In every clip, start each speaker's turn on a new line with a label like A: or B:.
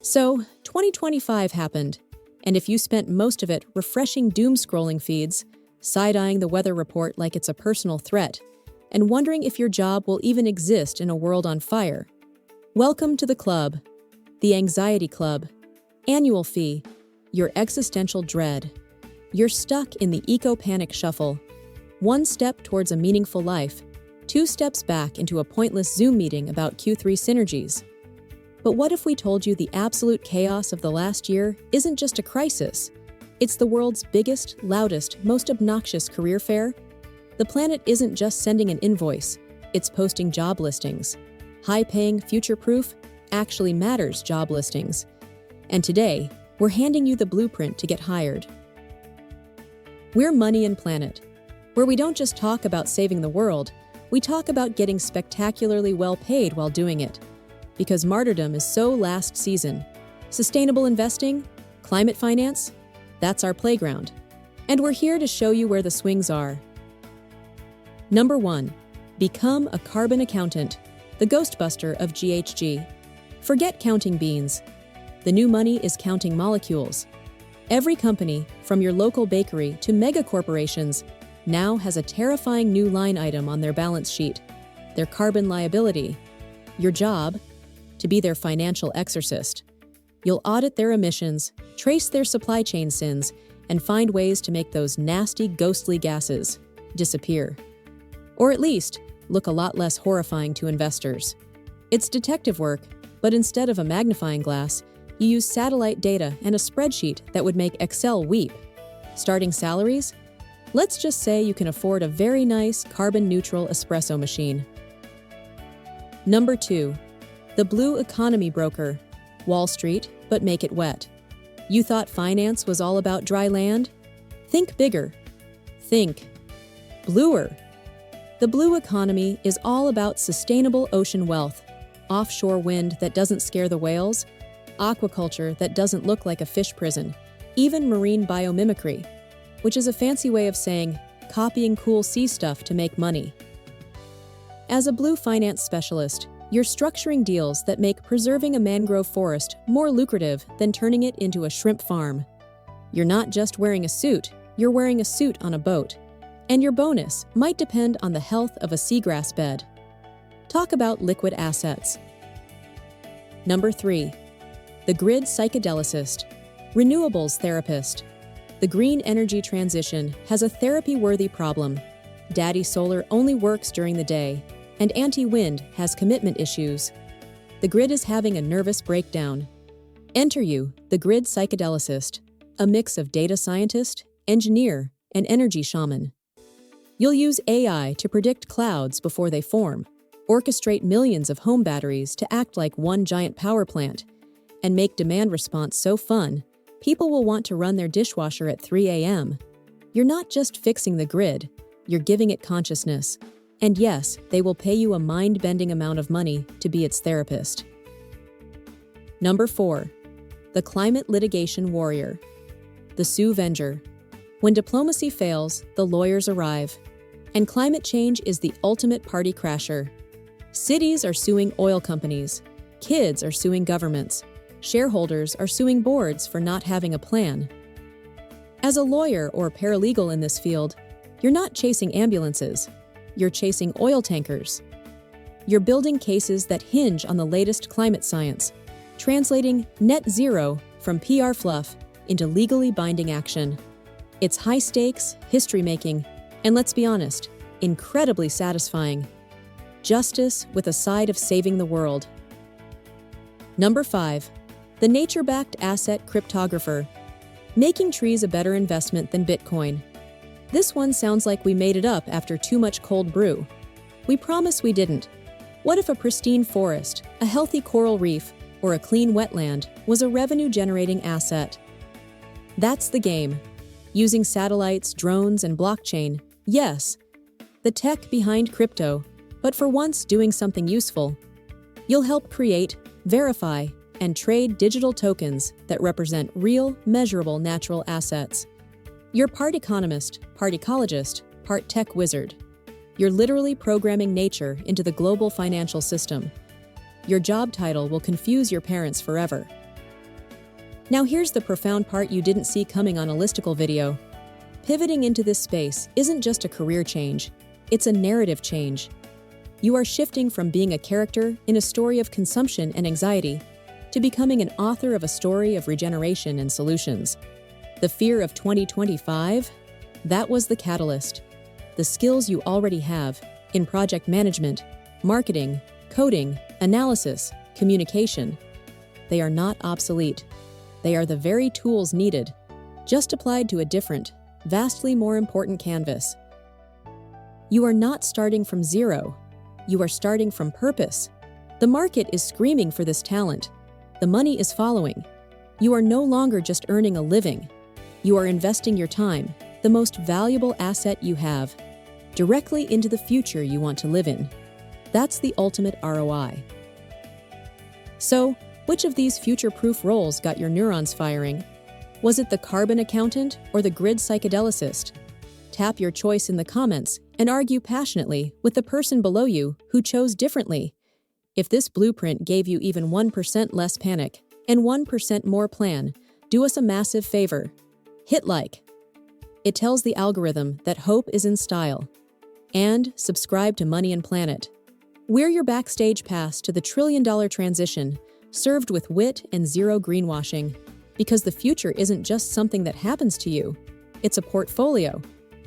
A: So, 2025 happened, and if you spent most of it refreshing doom-scrolling feeds, side-eyeing the weather report like it's a personal threat, and wondering if your job will even exist in a world on fire, welcome to the club, the Anxiety Club. Annual fee, your existential dread. You're stuck in the eco-panic shuffle. One step towards a meaningful life, two steps back into a pointless Zoom meeting about Q3 synergies. But what if we told you the absolute chaos of the last year isn't just a crisis? It's the world's biggest, loudest, most obnoxious career fair? The planet isn't just sending an invoice, it's posting job listings. High-paying, future-proof, actually matters job listings. And today, we're handing you the blueprint to get hired. We're Money and Planet, where we don't just talk about saving the world, we talk about getting spectacularly well paid while doing it. Because martyrdom is so last season. Sustainable investing, climate finance, that's our playground. And we're here to show you where the swings are. Number 1. Become a carbon accountant, the Ghostbuster of GHG. Forget counting beans. The new money is counting molecules. Every company, from your local bakery to mega corporations, now has a terrifying new line item on their balance sheet, their carbon liability. Your job? To be their financial exorcist. You'll audit their emissions, trace their supply chain sins, and find ways to make those nasty, ghostly gases disappear. Or at least, look a lot less horrifying to investors. It's detective work, but instead of a magnifying glass, you use satellite data and a spreadsheet that would make Excel weep. Starting salaries? Let's just say you can afford a very nice, carbon-neutral espresso machine. Number 2. The Blue Economy Broker. Wall Street, but make it wet. You thought finance was all about dry land? Think bigger. Think bluer. The blue economy is all about sustainable ocean wealth, offshore wind that doesn't scare the whales, aquaculture that doesn't look like a fish prison, even marine biomimicry, which is a fancy way of saying copying cool sea stuff to make money. As a blue finance specialist, you're structuring deals that make preserving a mangrove forest more lucrative than turning it into a shrimp farm. You're not just wearing a suit, you're wearing a suit on a boat. And your bonus might depend on the health of a seagrass bed. Talk about liquid assets. Number 3. The Grid Psychedelicist. Renewables Therapist. The green energy transition has a therapy-worthy problem. Daddy Solar only works during the day, and anti-wind has commitment issues. The grid is having a nervous breakdown. Enter you, the Grid Psychedelicist, a mix of data scientist, engineer, and energy shaman. You'll use AI to predict clouds before they form, orchestrate millions of home batteries to act like one giant power plant, and make demand response so fun, people will want to run their dishwasher at 3 a.m. You're not just fixing the grid, you're giving it consciousness. And yes, they will pay you a mind-bending amount of money to be its therapist. Number 4. The Climate Litigation Warrior. The Sue Venger. When diplomacy fails, the lawyers arrive. And climate change is the ultimate party crasher. Cities are suing oil companies. Kids are suing governments. Shareholders are suing boards for not having a plan. As a lawyer or paralegal in this field, you're not chasing ambulances. You're chasing oil tankers. You're building cases that hinge on the latest climate science, translating net zero from PR fluff into legally binding action. It's high stakes, history-making, and let's be honest, incredibly satisfying. Justice with a side of saving the world. Number 5. The Nature-Backed Asset Cryptographer. Making trees a better investment than Bitcoin. This one sounds like we made it up after too much cold brew. We promise we didn't. What if a pristine forest, a healthy coral reef, or a clean wetland was a revenue-generating asset? That's the game. Using satellites, drones, and blockchain, yes, the tech behind crypto, but for once doing something useful. You'll help create, verify, and trade digital tokens that represent real, measurable natural assets. You're part economist, part ecologist, part tech wizard. You're literally programming nature into the global financial system. Your job title will confuse your parents forever. Now here's the profound part you didn't see coming on a listicle video. Pivoting into this space isn't just a career change, it's a narrative change. You are shifting from being a character in a story of consumption and anxiety to becoming an author of a story of regeneration and solutions. The fear of 2025? That was the catalyst. The skills you already have in project management, marketing, coding, analysis, communication, they are not obsolete. They are the very tools needed, just applied to a different, vastly more important canvas. You are not starting from zero. You are starting from purpose. The market is screaming for this talent. The money is following. You are no longer just earning a living. You are investing your time, the most valuable asset you have, directly into the future you want to live in. That's the ultimate ROI. So, which of these future-proof roles got your neurons firing? Was it the carbon accountant or the grid psychedelicist? Tap your choice in the comments and argue passionately with the person below you who chose differently. If this blueprint gave you even 1% less panic and 1% more plan, do us a massive favor. Hit like. It tells the algorithm that hope is in style. And subscribe to Money and Planet. We're your backstage pass to the trillion-dollar transition, served with wit and zero greenwashing. Because the future isn't just something that happens to you, it's a portfolio.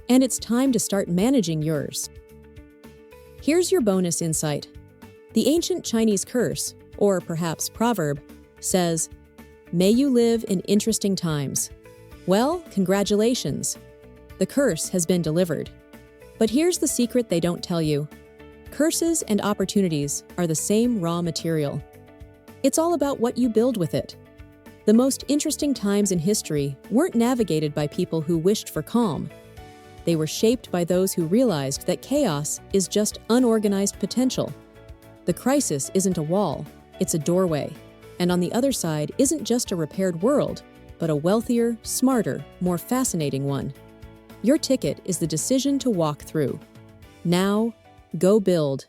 A: And it's time to start managing yours. Here's your bonus insight. The ancient Chinese curse, or perhaps proverb, says, "May you live in interesting times." Well, congratulations. The curse has been delivered. But here's the secret they don't tell you. Curses and opportunities are the same raw material. It's all about what you build with it. The most interesting times in history weren't navigated by people who wished for calm. They were shaped by those who realized that chaos is just unorganized potential. The crisis isn't a wall, it's a doorway. And on the other side isn't just a repaired world, but a wealthier, smarter, more fascinating one. Your ticket is the decision to walk through. Now, go build.